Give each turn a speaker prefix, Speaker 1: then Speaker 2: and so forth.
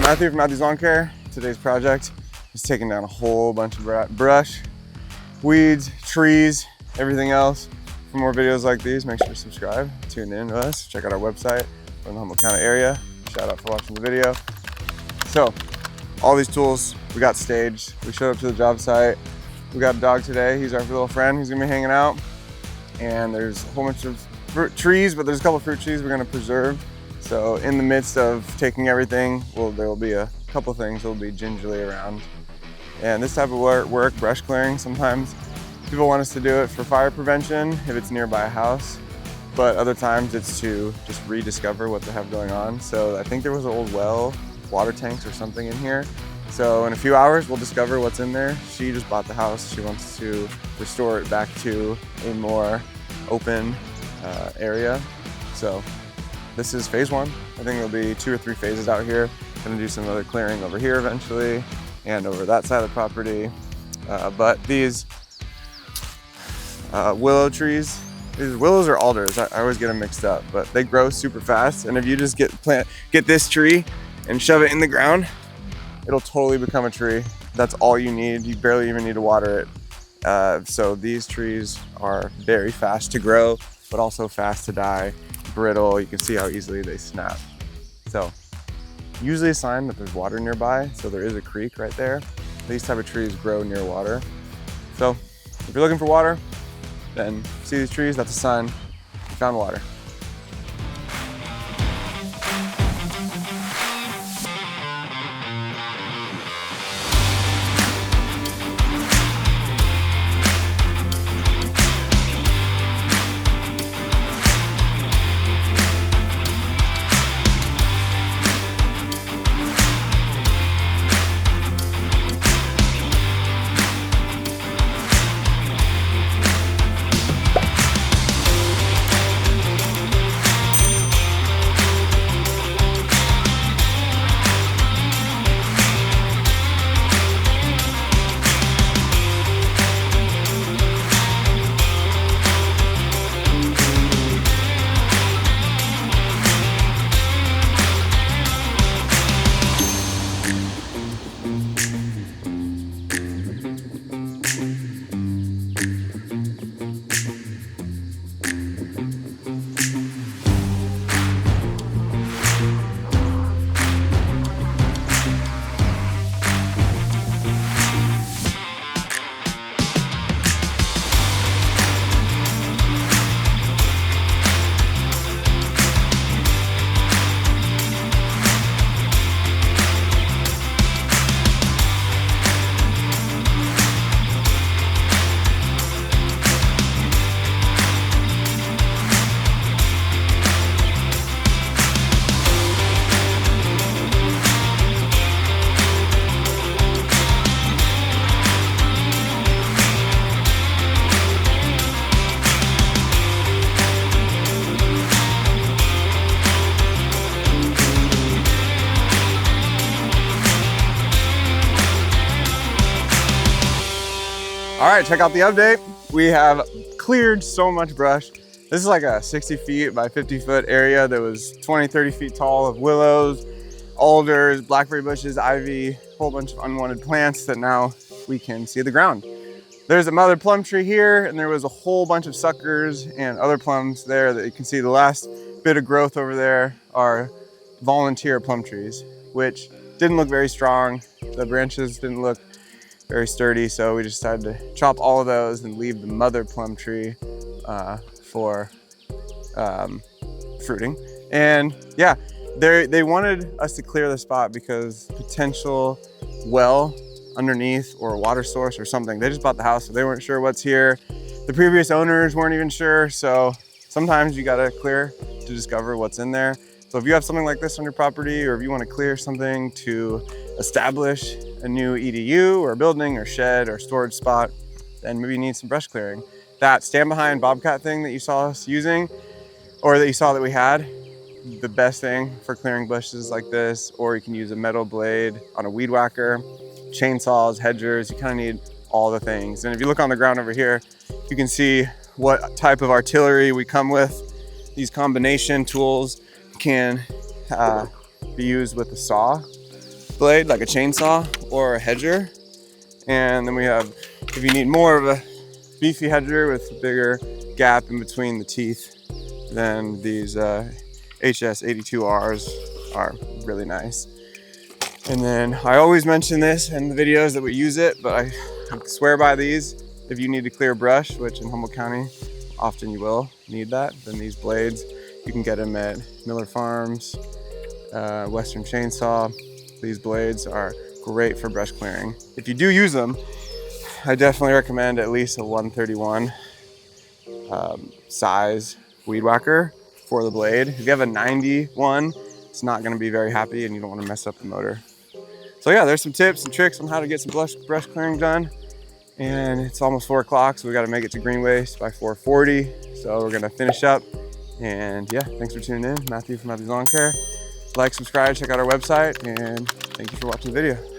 Speaker 1: Matthew from Matthew's Lawn Care. Today's project is taking down a whole bunch of brush, weeds, trees, everything else. For more videos like these, make sure to subscribe, tune in to us, check out our website. We're in the Humboldt County area. Shout out for watching the video. So, all these tools we got staged. We showed up to the job site. We got a dog today. He's our little friend. He's gonna be hanging out. And there's a whole bunch of trees, but there's a couple of fruit trees we're gonna preserve. So in the midst of taking everything, there will be a couple of things that will be gingerly around. And this type of work, brush clearing, sometimes people want us to do it for fire prevention if it's nearby a house, but other times it's to just rediscover what they have going on. So I think there was an old well, water tanks or something in here. So in a few hours, we'll discover what's in there. She just bought the house. She wants to restore it back to a more open area. So this is phase one. I think there'll be 2 or 3 phases out here. Gonna do some other clearing over here eventually and over that side of the property. But these willow trees, these willows or alders, I always get them mixed up, but they grow super fast. And if you just get this tree and shove it in the ground, it'll totally become a tree. That's all you need. You barely even need to water it. So these trees are very fast to grow, but also fast to die. Brittle, you can see how easily they snap. So usually a sign that there's water nearby, so there is a creek right there. These type of trees grow near water. So if you're looking for water, then see these trees, that's a sign you found water. All right, check out the update. We have cleared so much brush. This is like a 60 feet by 50 foot area that was 20, 30 feet tall of willows, alders, blackberry bushes, ivy, a whole bunch of unwanted plants that now we can see the ground. There's a mother plum tree here, and there was a whole bunch of suckers and other plums there that you can see. The last bit of growth over there are volunteer plum trees, which didn't look very strong. The branches didn't look very sturdy, so we just decided to chop all of those and leave the mother plum tree for fruiting. And yeah, they wanted us to clear the spot because potential well underneath or a water source or something. They just bought the house, so they weren't sure what's here. The previous owners weren't even sure, so sometimes you gotta clear to discover what's in there. So if you have something like this on your property, or if you want to clear something to establish a new EDU or building or shed or storage spot, then maybe you need some brush clearing. That stand behind bobcat thing that you saw us using, or that you saw that we had, the best thing for clearing bushes like this, or you can use a metal blade on a weed whacker, chainsaws, hedgers, you kind of need all the things. And if you look on the ground over here, you can see what type of artillery we come with. These combination tools can be used with a saw blade like a chainsaw or a hedger. And then we have, if you need more of a beefy hedger with a bigger gap in between the teeth, then these HS82Rs are really nice. And then I always mention this in the videos that we use it, but I swear by these. If you need to clear brush, which in Humboldt County, often you will need that, then these blades, you can get them at Miller Farms, Western Chainsaw. These blades are great for brush clearing. If you do use them, I definitely recommend at least a 131 size weed whacker for the blade. If you have a 91, it's not gonna be very happy and you don't wanna mess up the motor. So yeah, there's some tips and tricks on how to get some brush clearing done. And it's almost 4 o'clock, so we gotta make it to Green Waste by 4:40. So we're gonna finish up. And yeah, thanks for tuning in. Matthew from Matthew's Lawn Care. Like, subscribe, check out our website, and thank you for watching the video.